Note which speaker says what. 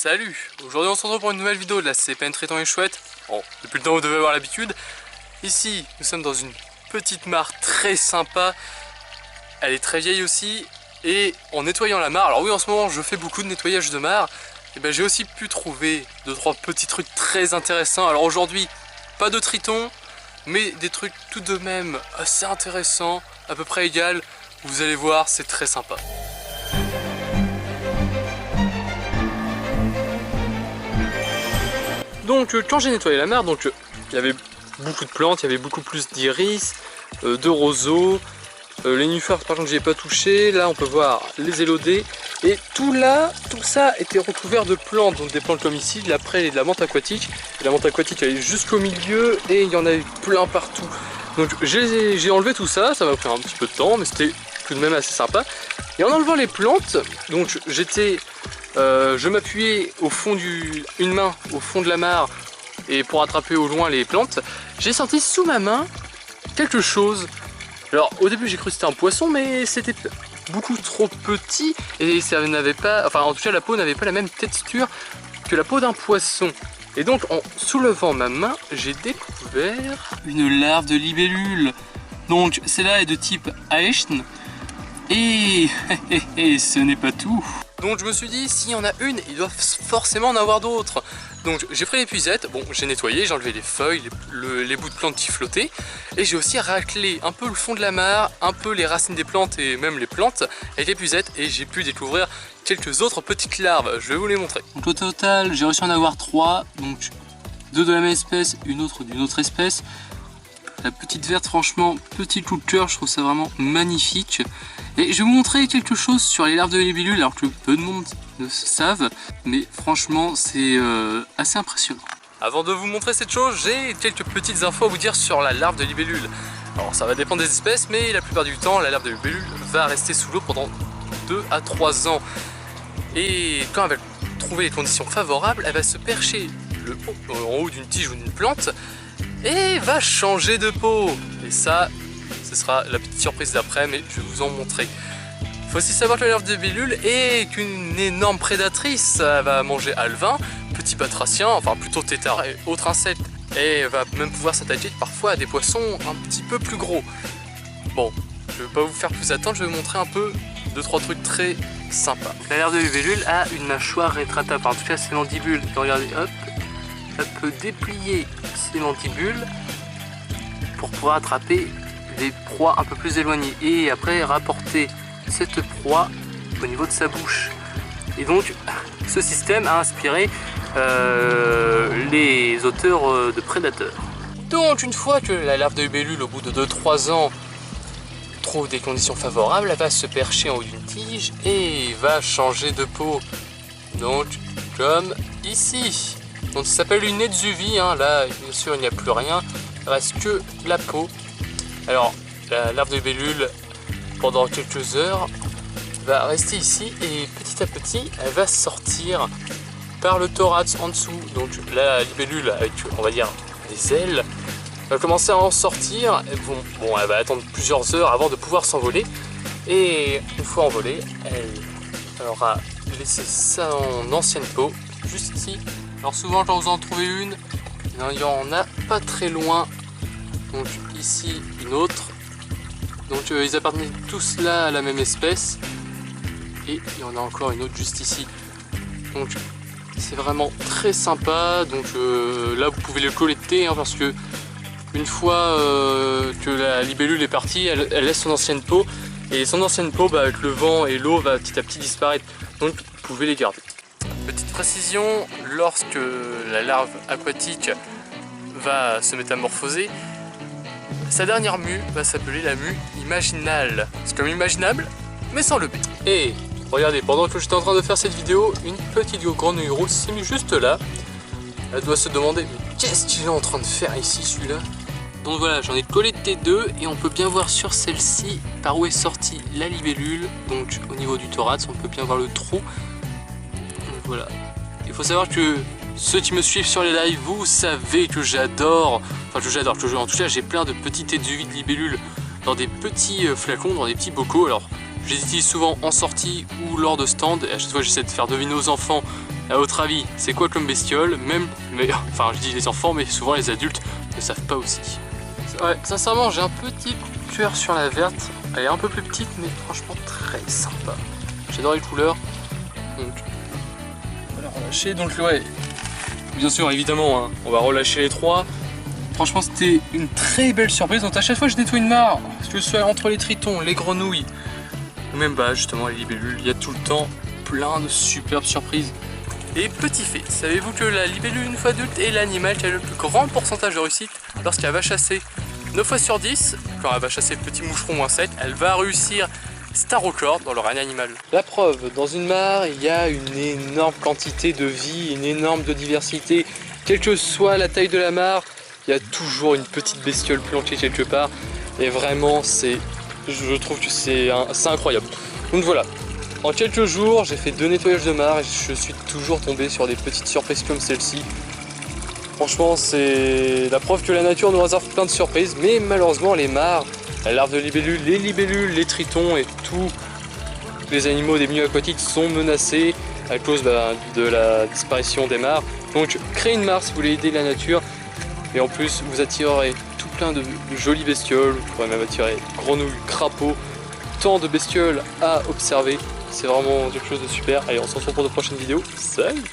Speaker 1: Salut! Aujourd'hui on se retrouve pour une nouvelle vidéo de la CPN Triton et Chouette. Bon, depuis le temps vous devez avoir l'habitude. Ici, nous sommes dans une petite mare très sympa. Elle est très vieille aussi. Et en nettoyant la mare, alors oui en ce moment je fais beaucoup de nettoyage de mare, et ben j'ai aussi pu trouver 2-3 petits trucs très intéressants. Alors aujourd'hui, pas de triton, mais des trucs tout de même assez intéressants, à peu près égal. Vous allez voir, c'est très sympa. Donc quand j'ai nettoyé la mare, donc il y avait beaucoup de plantes, il y avait beaucoup plus d'iris, de roseaux, les nénuphars par contre j'ai pas touché. Là on peut voir les élodées et tout ça était recouvert de plantes, donc des plantes comme ici, de la prêle et de la menthe aquatique. Et la menthe aquatique elle est jusqu'au milieu et il y en a eu plein partout. Donc j'ai enlevé tout ça, ça m'a pris un petit peu de temps mais c'était tout de même assez sympa. Et en enlevant les plantes, donc je m'appuyais au fond une main au fond de la mare et pour attraper au loin les plantes, j'ai senti sous ma main quelque chose. Alors au début j'ai cru que c'était un poisson, mais c'était beaucoup trop petit et ça n'avait pas, enfin en tout cas la peau n'avait pas la même texture que la peau d'un poisson. Et donc en soulevant ma main, j'ai découvert une larve de libellule. Donc celle-là est de type Aeschn. Et ce n'est pas tout. Donc je me suis dit, s'il y en a une, il doit forcément en avoir d'autres. Donc j'ai pris l'épuisette, bon j'ai nettoyé, j'ai enlevé les feuilles, les bouts de plantes qui flottaient. Et j'ai aussi raclé un peu le fond de la mare, un peu les racines des plantes et même les plantes avec l'épuisette. Et j'ai pu découvrir quelques autres petites larves, je vais vous les montrer. Donc au total, j'ai réussi à en avoir 3, donc 2 de la même espèce, une autre d'une autre espèce. La petite verte, franchement, petit coup de cœur, je trouve ça vraiment magnifique. Et je vais vous montrer quelque chose sur les larves de libellule, alors que peu de monde ne savent, mais franchement c'est assez impressionnant. Avant de vous montrer cette chose, j'ai quelques petites infos à vous dire sur la larve de libellule. Alors ça va dépendre des espèces, mais la plupart du temps, la larve de libellule va rester sous l'eau pendant 2 à 3 ans. Et quand elle va trouver les conditions favorables, elle va se percher en haut d'une tige ou d'une plante et va changer de peau. Et ça, ce sera la petite surprise d'après, mais je vais vous en montrer. Il faut aussi savoir que la larve de libellule est qu'une énorme prédatrice. Elle va manger alevins, petits batraciens, enfin plutôt têtards et autres insectes. Et elle va même pouvoir s'attaquer parfois à des poissons un petit peu plus gros. Bon, je ne vais pas vous faire plus attendre, je vais vous montrer un peu 2-3 trucs très sympas. La larve de libellule a une mâchoire rétractable, en tout cas ses mandibules. Regardez, hop, elle peut déplier ses mandibules pour pouvoir attraper des proies un peu plus éloignées et après rapporter cette proie au niveau de sa bouche. Et donc ce système a inspiré les auteurs de Predator. Donc une fois que la larve de libellule au bout de 2-3 ans trouve des conditions favorables, elle va se percher en haut d'une tige et va changer de peau. Donc comme ici. Donc ça s'appelle une exuvie, hein. Là bien sûr il n'y a plus rien, il reste que la peau. Alors la larve de libellule pendant quelques heures va rester ici et petit à petit elle va sortir par le thorax en dessous. Donc la libellule avec on va dire des ailes va commencer à en sortir. Et bon, elle va attendre plusieurs heures avant de pouvoir s'envoler et une fois envolée elle aura laissé son ancienne peau juste ici. Alors souvent quand vous en trouvez une, il y en a pas très loin. Donc ici une autre. Donc ils appartenaient tous là à la même espèce. Et il y en a encore une autre juste ici. Donc c'est vraiment très sympa. Donc là vous pouvez le collecter hein, parce que une fois que la libellule est partie, elle laisse son ancienne peau. Et son ancienne peau avec le vent et l'eau va petit à petit disparaître. Donc vous pouvez les garder. Petite précision, lorsque la larve aquatique va se métamorphoser, sa dernière mue va s'appeler la mue imaginale. C'est comme imaginable, mais sans le B. Et regardez, pendant que j'étais en train de faire cette vidéo, une petite grenouille rousse s'est mise juste là. Elle doit se demander, mais qu'est-ce qu'il est en train de faire ici celui-là? Donc voilà, j'en ai collecté 2 et on peut bien voir sur celle-ci par où est sortie la libellule. Donc au niveau du thorax, on peut bien voir le trou. Voilà. Il faut savoir que ceux qui me suivent sur les lives, vous savez que j'adore, en tout cas j'ai plein de petites étuvies de libellules dans des petits flacons, dans des petits bocaux. Alors je les utilise souvent en sortie ou lors de stand et à chaque fois j'essaie de faire deviner aux enfants À votre avis, c'est quoi comme bestiole? Même, enfin je dis les enfants, mais souvent les adultes ne savent pas aussi. Ouais, sincèrement, j'ai un petit coup de cœur sur la verte. Elle est un peu plus petite, mais franchement très sympa. J'adore les couleurs. Donc, on va la relâcher. Donc ouais, bien sûr, évidemment, hein, on va relâcher les trois. Franchement, c'était une très belle surprise. Donc à chaque fois, je nettoie une mare, que ce soit entre les tritons, les grenouilles, ou même bah justement les libellules, il y a tout le temps plein de superbes surprises. Et petit fait, savez-vous que la libellule une fois adulte est l'animal qui a le plus grand pourcentage de réussite lorsqu'elle va chasser 9 fois sur 10, quand elle va chasser petit moucheron ou insecte, elle va réussir c'est un record dans le règne animal. La preuve, dans une mare, il y a une énorme quantité de vie, une énorme biodiversité. Quelle que soit la taille de la mare, il y a toujours une petite bestiole planquée quelque part. Et vraiment, je trouve que c'est incroyable. Donc voilà, en quelques jours, j'ai fait 2 nettoyages de mare et je suis toujours tombé sur des petites surprises comme celle-ci. Franchement, c'est la preuve que la nature nous réserve plein de surprises, mais malheureusement, les mares, la larve de libellule, les tritons et tous les animaux des milieux aquatiques sont menacés à cause de la disparition des mares. Donc, créez une mare si vous voulez aider la nature. Et en plus, vous attirerez tout plein de jolies bestioles. Vous pourrez même attirer grenouilles, crapauds, tant de bestioles à observer. C'est vraiment quelque chose de super. Allez, on se retrouve pour de prochaines vidéos. Salut!